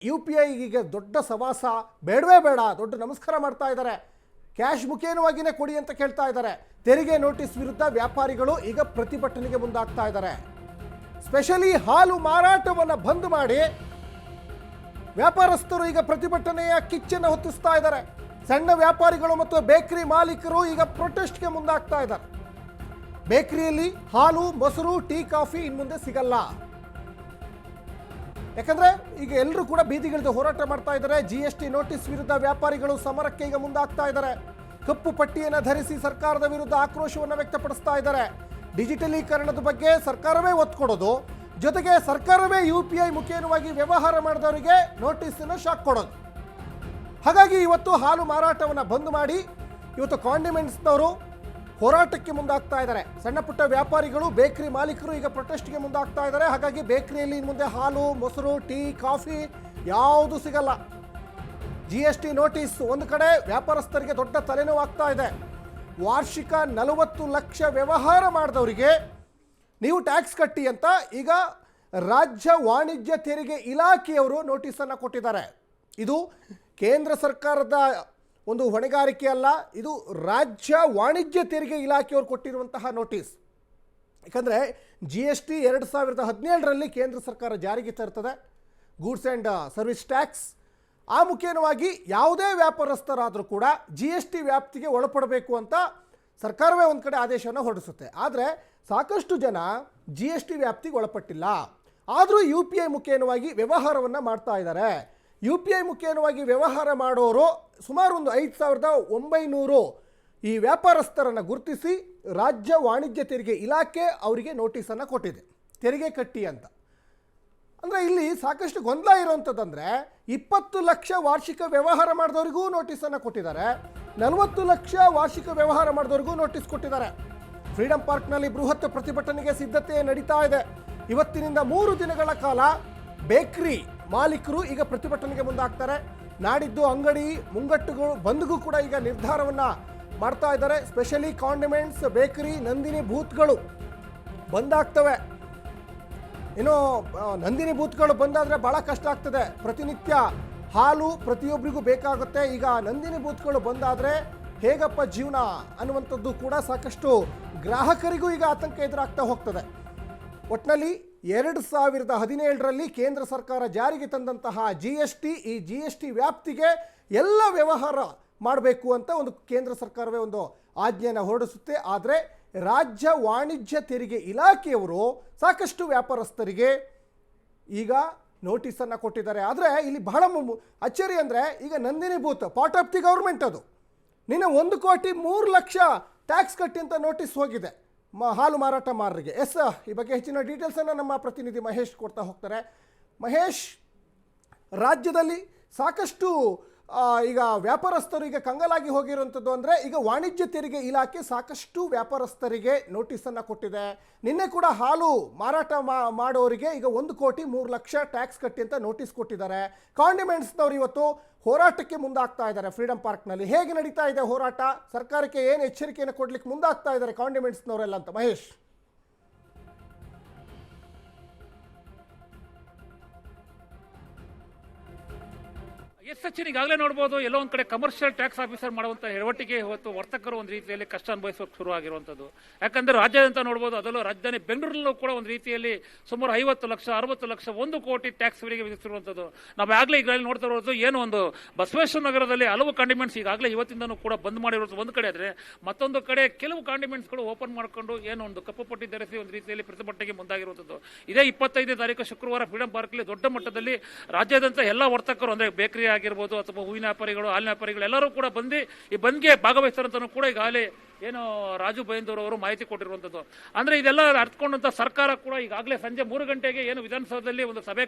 UPI ಈಗ ದೊಡ್ಡ ಸವಾಸ ಬೇಡವೇ ಬೇಡ, ದೊಡ್ಡ ನಮಸ್ಕಾರ ಮಾಡ್ತಾ ಇದ್ದಾರೆ. ಕ್ಯಾಶ್ ಮುಖೇನವಾಗಿನೇ ಕೊಡಿ ಅಂತ ಕೇಳ್ತಾ ಇದ್ದಾರೆ. ತೆರಿಗೆ ನೋಟಿಸ್ ವಿರುದ್ಧ ವ್ಯಾಪಾರಿಗಳು ಈಗ ಪ್ರತಿಭಟನೆಗೆ ಮುಂದಾಗ್ತಾ ಇದ್ದಾರೆ. ಸ್ಪೆಷಲಿ ಹಾಲು ಮಾರಾಟವನ್ನು ಬಂದ್ ಮಾಡಿ ವ್ಯಾಪಾರಸ್ಥರು ಈಗ ಪ್ರತಿಭಟನೆಯ ಕಿಚ್ಚನ್ನು ಹೊತ್ತಿಸ್ತಾ ಇದ್ದಾರೆ. ಸಣ್ಣ ವ್ಯಾಪಾರಿಗಳು ಮತ್ತು ಬೇಕರಿ ಮಾಲೀಕರು ಈಗ ಪ್ರೊಟೆಸ್ಟ್ಗೆ ಮುಂದಾಗ್ತಾ ಇದ್ದಾರೆ. ಬೇಕರಿಯಲ್ಲಿ ಹಾಲು, ಮೊಸರು, ಟೀ, ಕಾಫಿ ಇನ್ನು ಮುಂದೆ ಸಿಗಲ್ಲ. ಯಾಕಂದ್ರೆ ಈಗ ಎಲ್ಲರೂ ಕೂಡ ಬೀದಿಗಿಳಿದು ಹೋರಾಟ ಮಾಡ್ತಾ ಇದ್ದಾರೆ. GST ನೋಟಿಸ್ ವಿರುದ್ಧ ವ್ಯಾಪಾರಿಗಳು ಸಮರಕ್ಕೆ ಈಗ ಮುಂದಾಗ್ತಾ ಇದ್ದಾರೆ. ಕಪ್ಪು ಪಟ್ಟಿಯನ್ನು ಧರಿಸಿ ಸರ್ಕಾರದ ವಿರುದ್ಧ ಆಕ್ರೋಶವನ್ನು ವ್ಯಕ್ತಪಡಿಸ್ತಾ ಇದ್ದಾರೆ. ಡಿಜಿಟಲೀಕರಣದ ಬಗ್ಗೆ ಸರ್ಕಾರವೇ ಒತ್ತು ಕೊಡೋದು, ಜೊತೆಗೆ ಸರ್ಕಾರವೇ UPI ಮುಖೇನವಾಗಿ ವ್ಯವಹಾರ ಮಾಡಿದವರಿಗೆ ನೋಟಿಸನ್ನು ಶಾಕ್ ಕೊಡೋದು. ಹಾಗಾಗಿ ಇವತ್ತು ಹಾಲು ಮಾರಾಟವನ್ನು ಬಂದ್ ಮಾಡಿ ಇವತ್ತು ಕಾಂಡಿಮೆಂಟ್ಸ್ನವರು ಹೋರಾಟಕ್ಕೆ ಮುಂದಾಗ್ತಾ ಇದ್ದಾರೆ. ಸಣ್ಣ ಪುಟ್ಟ ವ್ಯಾಪಾರಿಗಳು, ಬೇಕರಿ ಮಾಲೀಕರು ಈಗ ಪ್ರೊಟೆಸ್ಟ್ಗೆ ಮುಂದಾಗ್ತಾ ಇದ್ದಾರೆ. ಹಾಗಾಗಿ ಬೇಕರಿಯಲ್ಲಿ ಇನ್ನು ಮುಂದೆ ಹಾಲು, ಮೊಸರು, ಟೀ, ಕಾಫಿ ಯಾವುದು ಸಿಗಲ್ಲ. GST ನೋಟಿಸ್ ಒಂದು ಕಡೆ ವ್ಯಾಪಾರಸ್ಥರಿಗೆ ದೊಡ್ಡ ತಲೆನೋವಾಗ್ತಾ ಇದೆ. ವಾರ್ಷಿಕ 40 ಲಕ್ಷ ವ್ಯವಹಾರ ಮಾಡಿದವರಿಗೆ ನೀವು ಟ್ಯಾಕ್ಸ್ ಕಟ್ಟಿ ಅಂತ ಈಗ ರಾಜ್ಯ ವಾಣಿಜ್ಯ ತೆರಿಗೆ ಇಲಾಖೆಯವರು ನೋಟಿಸನ್ನು ಕೊಟ್ಟಿದ್ದಾರೆ. ಇದು ಕೇಂದ್ರ ಸರ್ಕಾರದ ಒಂದು ಹೊಣೆಗಾರಿಕೆ ಅಲ್ಲ, ಇದು ರಾಜ್ಯ ವಾಣಿಜ್ಯ ತೆರಿಗೆ ಇಲಾಖೆಯವರು ಕೊಟ್ಟಿರುವಂತಹ ನೋಟಿಸ್. ಯಾಕಂದರೆ GST 2017ರಲ್ಲಿ ಕೇಂದ್ರ ಸರ್ಕಾರ ಜಾರಿಗೆ ತರ್ತದೆ, ಗೂಡ್ಸ್ ಆ್ಯಂಡ್ ಸರ್ವಿಸ್ ಟ್ಯಾಕ್ಸ್. ಆ ಮುಖೇನವಾಗಿ ಯಾವುದೇ ವ್ಯಾಪಾರಸ್ಥರಾದರೂ ಕೂಡ GST ವ್ಯಾಪ್ತಿಗೆ ಒಳಪಡಬೇಕು ಅಂತ ಸರ್ಕಾರವೇ ಒಂದು ಕಡೆ ಆದೇಶವನ್ನು ಹೊರಡಿಸುತ್ತೆ. ಆದರೆ ಸಾಕಷ್ಟು ಜನ GST ವ್ಯಾಪ್ತಿಗೆ ಒಳಪಟ್ಟಿಲ್ಲ, ಆದರೂ UPI ಮುಖೇನವಾಗಿ ವ್ಯವಹಾರವನ್ನು ಮಾಡ್ತಾ ಇದ್ದಾರೆ. UPI ಮುಖೇನವಾಗಿ ವ್ಯವಹಾರ ಮಾಡೋರು ಸುಮಾರು ಒಂದು 5,900 ಈ ವ್ಯಾಪಾರಸ್ಥರನ್ನು ಗುರುತಿಸಿ ರಾಜ್ಯ ವಾಣಿಜ್ಯ ತೆರಿಗೆ ಇಲಾಖೆ ಅವರಿಗೆ ನೋಟಿಸನ್ನು ಕೊಟ್ಟಿದೆ, ತೆರಿಗೆ ಕಟ್ಟಿ ಅಂತ. ಅಂದರೆ ಇಲ್ಲಿ ಸಾಕಷ್ಟು ಗೊಂದಲ ಇರುವಂಥದ್ದಂದರೆ 20 ಲಕ್ಷ ವಾರ್ಷಿಕ ವ್ಯವಹಾರ ಮಾಡಿದವರಿಗೂ ನೋಟಿಸನ್ನು ಕೊಟ್ಟಿದ್ದಾರೆ, 40 ಲಕ್ಷ ವಾರ್ಷಿಕ ವ್ಯವಹಾರ ಮಾಡಿದವರಿಗೂ ನೋಟಿಸ್ ಕೊಟ್ಟಿದ್ದಾರೆ. ಫ್ರೀಡಂ ಪಾರ್ಕ್ನಲ್ಲಿ ಬೃಹತ್ ಪ್ರತಿಭಟನೆಗೆ ಸಿದ್ಧತೆ ನಡೀತಾ ಇದೆ. ಇವತ್ತಿನಿಂದ 3 ದಿನಗಳ ಕಾಲ ಬೇಕರಿ ಮಾಲೀಕರು ಈಗ ಪ್ರತಿಭಟನೆಗೆ ಮುಂದಾಗ್ತಾರೆ. ನಾಡಿದ್ದು ಅಂಗಡಿ ಮುಂಗಟ್ಟುಗಳು ಬಂದ್ಗೂ ಕೂಡ ಈಗ ನಿರ್ಧಾರವನ್ನು ಮಾಡ್ತಾ ಇದ್ದಾರೆ. ಸ್ಪೆಷಲಿ ಕಾಂಡಿಮೆಂಟ್ಸ್, ಬೇಕರಿ, ನಂದಿನಿ ಬೂತ್ಗಳು ಬಂದಾಗ್ತವೆ. ಏನೋ ನಂದಿನಿ ಬೂತ್ಗಳು ಬಂದಾದರೆ ಭಾಳ ಕಷ್ಟ ಆಗ್ತದೆ. ಪ್ರತಿನಿತ್ಯ ಹಾಲು ಪ್ರತಿಯೊಬ್ಬರಿಗೂ ಬೇಕಾಗುತ್ತೆ. ಈಗ ನಂದಿನಿ ಬೂತ್ಗಳು ಬಂದಾದರೆ ಹೇಗಪ್ಪ ಜೀವನ ಅನ್ನುವಂಥದ್ದು ಕೂಡ ಸಾಕಷ್ಟು ಗ್ರಾಹಕರಿಗೂ ಈಗ ಆತಂಕ ಎದುರಾಗ್ತಾ ಹೋಗ್ತದೆ. ಒಟ್ಟಿನಲ್ಲಿ 2017ರಲ್ಲಿ ಕೇಂದ್ರ ಸರ್ಕಾರ ಜಾರಿಗೆ ತಂದಂತಹ GST, ಈ GST ವ್ಯಾಪ್ತಿಗೆ ಎಲ್ಲ ವ್ಯವಹಾರ ಮಾಡಬೇಕು ಅಂತ ಒಂದು ಕೇಂದ್ರ ಸರ್ಕಾರವೇ ಒಂದು ಆಜ್ಞೆಯನ್ನು ಹೊರಡಿಸುತ್ತೆ. ಆದರೆ ರಾಜ್ಯ ವಾಣಿಜ್ಯ ತೆರಿಗೆ ಇಲಾಖೆಯವರು ಸಾಕಷ್ಟು ವ್ಯಾಪಾರಸ್ಥರಿಗೆ ಈಗ ನೋಟಿಸನ್ನು ಕೊಟ್ಟಿದ್ದಾರೆ. ಆದರೆ ಇಲ್ಲಿ ಬಹಳ ಅಚ್ಚರಿ ಅಂದರೆ ಈಗ Nandini booth part of the government, ಅದು ನಿನ್ನೆ 1,03,00,000 ಟ್ಯಾಕ್ಸ್ ಕಟ್ಟಿ ಅಂತ ನೋಟಿಸ್ ಹೋಗಿದೆ ಹಾಲು ಮಾರಾಟ ಮಾರರಿಗೆ. ಈ ಬಗ್ಗೆ ಹೆಚ್ಚಿನ ಡೀಟೇಲ್ಸನ್ನು ನಮ್ಮ ಪ್ರತಿನಿಧಿ ಮಹೇಶ್ ಕೊಡ್ತಾ ಹೋಗ್ತಾರೆ. ಮಹೇಶ್, ರಾಜ್ಯದಲ್ಲಿ ಸಾಕಷ್ಟು ಈಗ ವ್ಯಾಪಾರಸ್ಥರು ಈಗ ಕಂಗಾಲಾಗಿ ಹೋಗಿರುವಂಥದ್ದು ಅಂದರೆ ಈಗ ವಾಣಿಜ್ಯ ತೆರಿಗೆ ಇಲಾಖೆ ಸಾಕಷ್ಟು ವ್ಯಾಪಾರಸ್ಥರಿಗೆ ನೋಟಿಸನ್ನು ಕೊಟ್ಟಿದೆ. ನಿನ್ನೆ ಕೂಡ ಹಾಲು ಮಾರಾಟ ಮಾಡೋರಿಗೆ ಈಗ 1,03,00,000 ಟ್ಯಾಕ್ಸ್ ಕಟ್ಟಿ ಅಂತ ನೋಟಿಸ್ ಕೊಟ್ಟಿದ್ದಾರೆ. ಕಾಂಡಿಮೆಂಟ್ಸ್ನವರು ಇವತ್ತು ಹೋರಾಟಕ್ಕೆ ಮುಂದಾಗ್ತಾ ಇದ್ದಾರೆ ಫ್ರೀಡಂ ಪಾರ್ಕ್ನಲ್ಲಿ. ಹೇಗೆ ನಡೀತಾ ಇದೆ ಹೋರಾಟ? ಸರ್ಕಾರಕ್ಕೆ ಏನು ಎಚ್ಚರಿಕೆಯನ್ನು ಕೊಡಲಿಕ್ಕೆ ಮುಂದಾಗ್ತಾ ಇದ್ದಾರೆ ಕಾಂಡಿಮೆಂಟ್ಸ್ನವರೆಲ್ಲ ಅಂತ ಮಹೇಶ್? ಸಚಿನ್ ಈಗಾಗಲೇ ನೋಡ್ಬೋದು, ಎಲ್ಲೋ ಒಂದು ಕಡೆ ಕಮರ್ಷಿಯಲ್ ಟ್ಯಾಕ್ಸ್ ಆಫೀಸರ್ ಮಾಡುವಂಥ ಹೆರವಟಿಗೆ ಇವತ್ತು ವರ್ತಕರು ಒಂದು ರೀತಿಯಲ್ಲಿ ಕಷ್ಟ ಅನುಭವಿಸೋಕೆ ಶುರುವಾಗಿರುವಂಥದ್ದು. ಯಾಕಂದರೆ ರಾಜ್ಯಾದ್ಯಂತ ನೋಡ್ಬೋದು, ಅದರಲ್ಲೂ ರಾಜಧಾನಿ ಬೆಂಗಳೂರಲ್ಲೂ ಕೂಡ ಒಂದು ರೀತಿಯಲ್ಲಿ ಸುಮಾರು 50 ಲಕ್ಷ, 60 ಲಕ್ಷ, 1 ಕೋಟಿ ಟ್ಯಾಕ್ಸ್ ಇವರಿಗೆ ವಿಧಿಸಿರುವಂಥದ್ದು. ನಾವು ಆಗಲೇ ಈಗಾಗಲೇ ನೋಡ್ತಾ ಇರೋದು ಏನು ಒಂದು ಬಸವೇಶ್ವರ ನಗರದಲ್ಲಿ ಹಲವು ಕಾಂಡಿಮೆಂಟ್ಸ್ ಈಗಾಗಲೇ ಇವತ್ತಿಂದನೂ ಕೂಡ ಬಂದ್ ಮಾಡಿರೋದು ಒಂದು ಕಡೆ ಆದರೆ, ಮತ್ತೊಂದು ಕಡೆ ಕೆಲವು ಕಾಂಡಿಮೆಂಟ್ಸ್ಗಳು ಓಪನ್ ಮಾಡಿಕೊಂಡು ಏನು ಒಂದು ಕಪ್ಪು ಪಟ್ಟಿ ಧರಿಸಿ ಒಂದು ರೀತಿಯಲ್ಲಿ ಪ್ರತಿಭಟನೆಗೆ ಮುಂದಾಗಿರುವಂಥದ್ದು. ಇದೇ 25ನೇ ತಾರೀಕು ಶುಕ್ರವಾರ ಫ್ರೀಡಂ ಪಾರ್ಕ್ಲಿ ದೊಡ್ಡ ಮಟ್ಟದಲ್ಲಿ ರಾಜ್ಯಾದ್ಯಂತ ಎಲ್ಲ ವರ್ತಕರು ಅಂದರೆ ಬೇಕರಿ ಆಗಿರ್ಬೋದು ಅಥವಾ ಹೂವಿನ ವ್ಯಾಪಾರಿಗಳು, ಹಾಲಿನ ವ್ಯಾಪಾರಿಗಳು ಎಲ್ಲರೂ ಕೂಡ ಬಂದು ಈ ಬಂದ್ಗೆ ಭಾಗವಹಿಸ್ತಾರಂತನೂ ಕೂಡ ಈಗಾಗಲೇ ಏನು ರಾಜು ಬೈಂದೂರು ಅವರು ಮಾಹಿತಿ ಕೊಟ್ಟಿರುವಂಥದ್ದು. ಅಂದರೆ ಇದೆಲ್ಲ ಅರ್ಥಕೊಂಡಂಥ ಸರ್ಕಾರ ಕೂಡ ಈಗಾಗಲೇ ಸಂಜೆ 3 ಗಂಟೆಗೆ ಏನು ವಿಧಾನಸೌಧದಲ್ಲಿ ಒಂದು ಸಭೆ